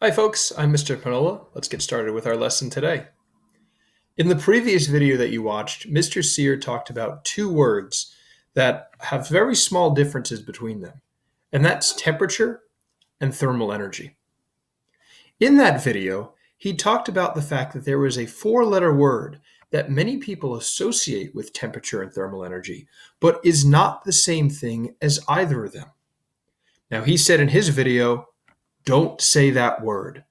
Hi folks, I'm Mr. Panola. Let's get started with our lesson today. In the previous video that you watched, Mr. Sear talked about two words that have very small differences between them, and that's temperature and thermal energy. In that video, he talked about the fact that there was a four-letter word that many people associate with temperature and thermal energy, but is not the same thing as either of them. Now, he said in his video, don't say that word,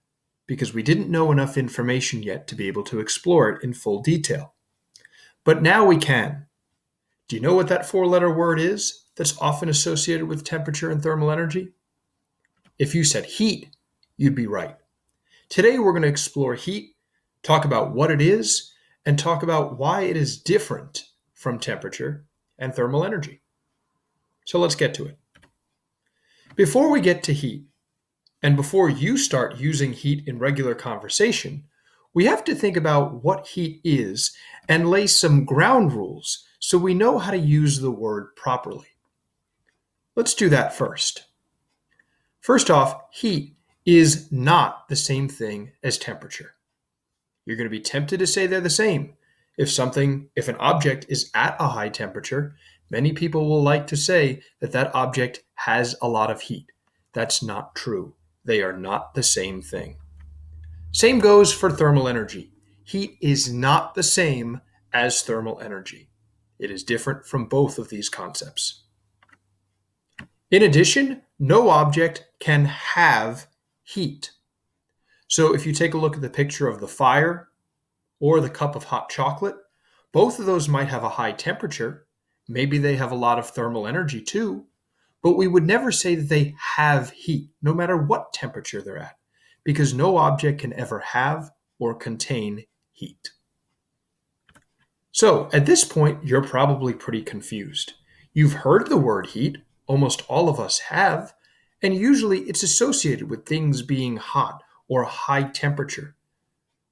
because we didn't know enough information yet to be able to explore it in full detail. But now we can. Do you know what that four-letter word is that's often associated with temperature and thermal energy? If you said heat, you'd be right. Today we're going to explore heat, talk about what it is, and talk about why it is different from temperature and thermal energy. So let's get to it. Before we get to heat, and before you start using heat in regular conversation, we have to think about what heat is and lay some ground rules so we know how to use the word properly. Let's do that first. First off, heat is not the same thing as temperature. You're going to be tempted to say they're the same. If an object is at a high temperature, many people will like to say that that object has a lot of heat. That's not true. They are not the same thing. Same goes for thermal energy. Heat is not the same as thermal energy. It is different from both of these concepts. In addition, no object can have heat. So if you take a look at the picture of the fire or the cup of hot chocolate, both of those might have a high temperature. Maybe they have a lot of thermal energy too, but we would never say that they have heat, no matter what temperature they're at, because no object can ever have or contain heat. So at this point, you're probably pretty confused. You've heard the word heat, almost all of us have, and usually it's associated with things being hot or a high temperature.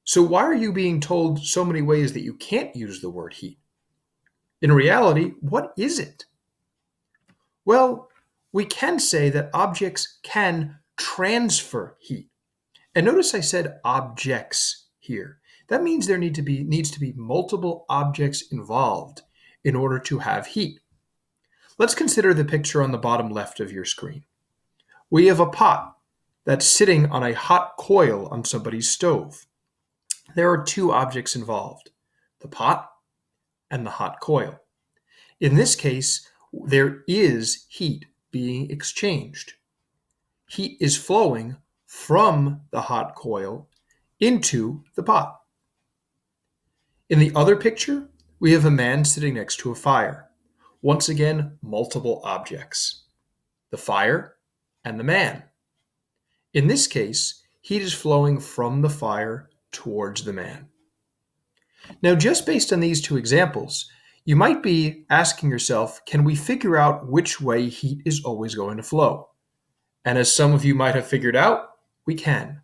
So why are you being told so many ways that you can't use the word heat? In reality, what is it? Well, we can say that objects can transfer heat. And notice I said objects here. That means there needs to be multiple objects involved in order to have heat. Let's consider the picture on the bottom left of your screen. We have a pot that's sitting on a hot coil on somebody's stove. There are two objects involved, the pot and the hot coil. In this case, there is heat being exchanged. Heat is flowing from the hot coil into the pot. In the other picture, we have a man sitting next to a fire. Once again, multiple objects, the fire and the man. In this case, heat is flowing from the fire towards the man. Now, just based on these two examples, you might be asking yourself, can we figure out which way heat is always going to flow? And as some of you might have figured out, we can.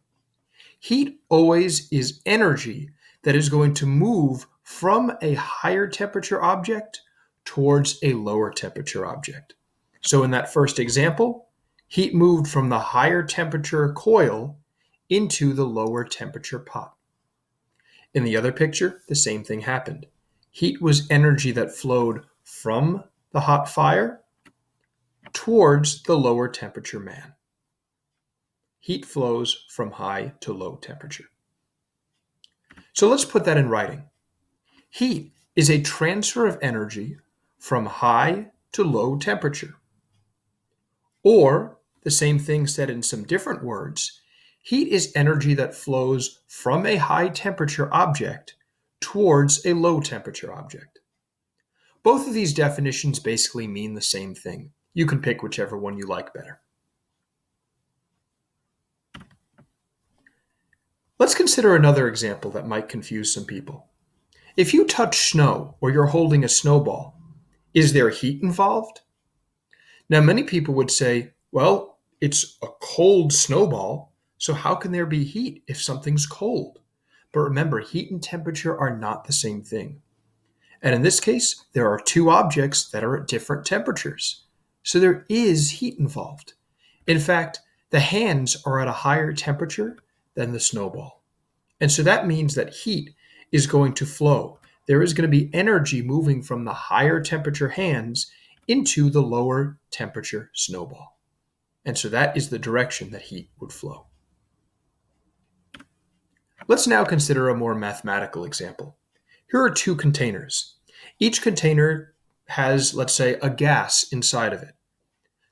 Heat always is energy that is going to move from a higher temperature object towards a lower temperature object. So in that first example, heat moved from the higher temperature coil into the lower temperature pot. In the other picture, the same thing happened. Heat was energy that flowed from the hot fire towards the lower temperature man. Heat flows from high to low temperature. So let's put that in writing. Heat is a transfer of energy from high to low temperature. Or, the same thing said in some different words, heat is energy that flows from a high temperature object towards a low temperature object. Both of these definitions basically mean the same thing. You can pick whichever one you like better. Let's consider another example that might confuse some people. If you touch snow or you're holding a snowball, is there heat involved? Now, many people would say, well, it's a cold snowball, so how can there be heat if something's cold? But remember, heat and temperature are not the same thing. And in this case, there are two objects that are at different temperatures. So there is heat involved. In fact, The hands are at a higher temperature than the snowball. And so that means that heat is going to flow. There is going to be energy moving from the higher temperature hands into the lower temperature snowball. And so that is the direction that heat would flow. Let's now consider a more mathematical example. Here are two containers. Each container has, let's say, a gas inside of it.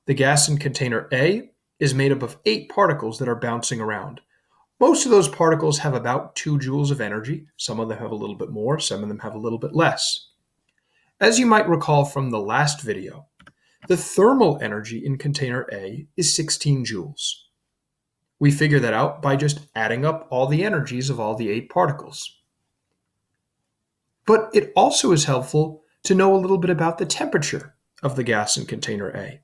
The gas in container A is made up of 8 particles that are bouncing around. Most of those particles have about 2 joules of energy. Some of them have a little bit more, some of them have a little bit less. As you might recall from the last video, the thermal energy in container A is 16 joules. We figure that out by just adding up all the energies of all the 8 particles. But it also is helpful to know a little bit about the temperature of the gas in container A.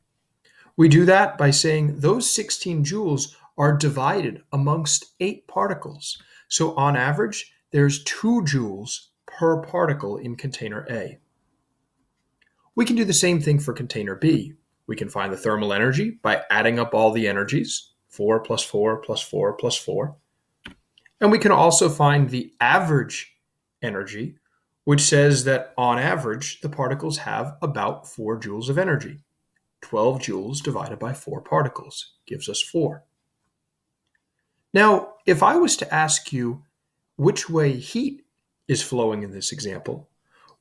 We do that by saying those 16 joules are divided amongst 8 particles. So on average, there's 2 joules per particle in container A. We can do the same thing for container B. We can find the thermal energy by adding up all the energies, 4 plus 4 plus 4 plus 4. And we can also find the average energy, which says that on average, the particles have about 4 joules of energy. 12 joules divided by 4 particles gives us 4. Now, if I was to ask you which way heat is flowing in this example,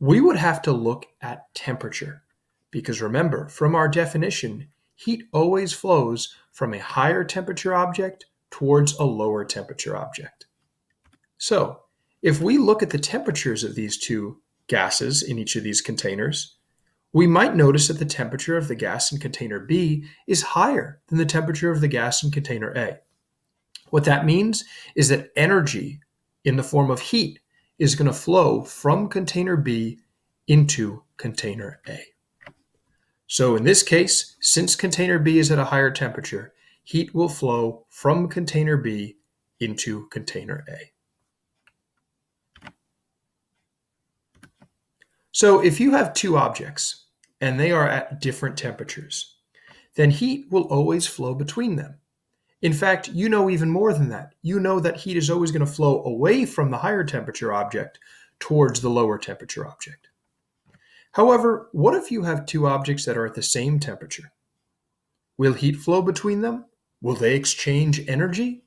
we would have to look at temperature. Because remember, from our definition, heat always flows from a higher temperature object towards a lower temperature object. So, if we look at the temperatures of these two gases in each of these containers, we might notice that the temperature of the gas in container B is higher than the temperature of the gas in container A. What that means is that energy in the form of heat is going to flow from container B into container A. So in this case, since container B is at a higher temperature, heat will flow from container B into container A. So if you have two objects and they are at different temperatures, then heat will always flow between them. In fact, you know even more than that. You know that heat is always going to flow away from the higher temperature object towards the lower temperature object. However, what if you have two objects that are at the same temperature? Will heat flow between them? Will they exchange energy?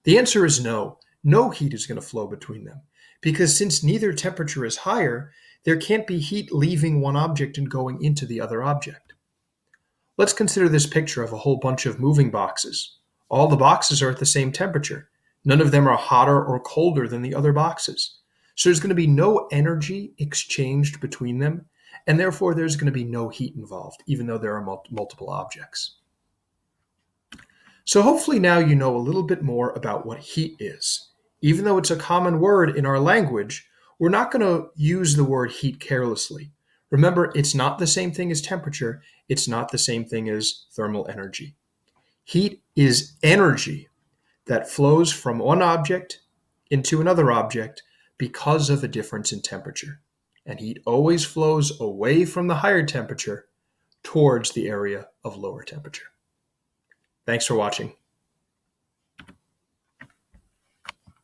The answer is no. No heat is going to flow between them, because since neither temperature is higher, there can't be heat leaving one object and going into the other object. Let's consider this picture of a whole bunch of moving boxes. All the boxes are at the same temperature. None of them are hotter or colder than the other boxes. So there's going to be no energy exchanged between them, and therefore there's going to be no heat involved, even though there are multiple objects. So hopefully now you know a little bit more about what heat is. Even though it's a common word in our language, we're not going to use the word heat carelessly. Remember, it's not the same thing as temperature. It's not the same thing as thermal energy. Heat is energy that flows from one object into another object because of a difference in temperature. And heat always flows away from the higher temperature towards the area of lower temperature. Thanks for watching.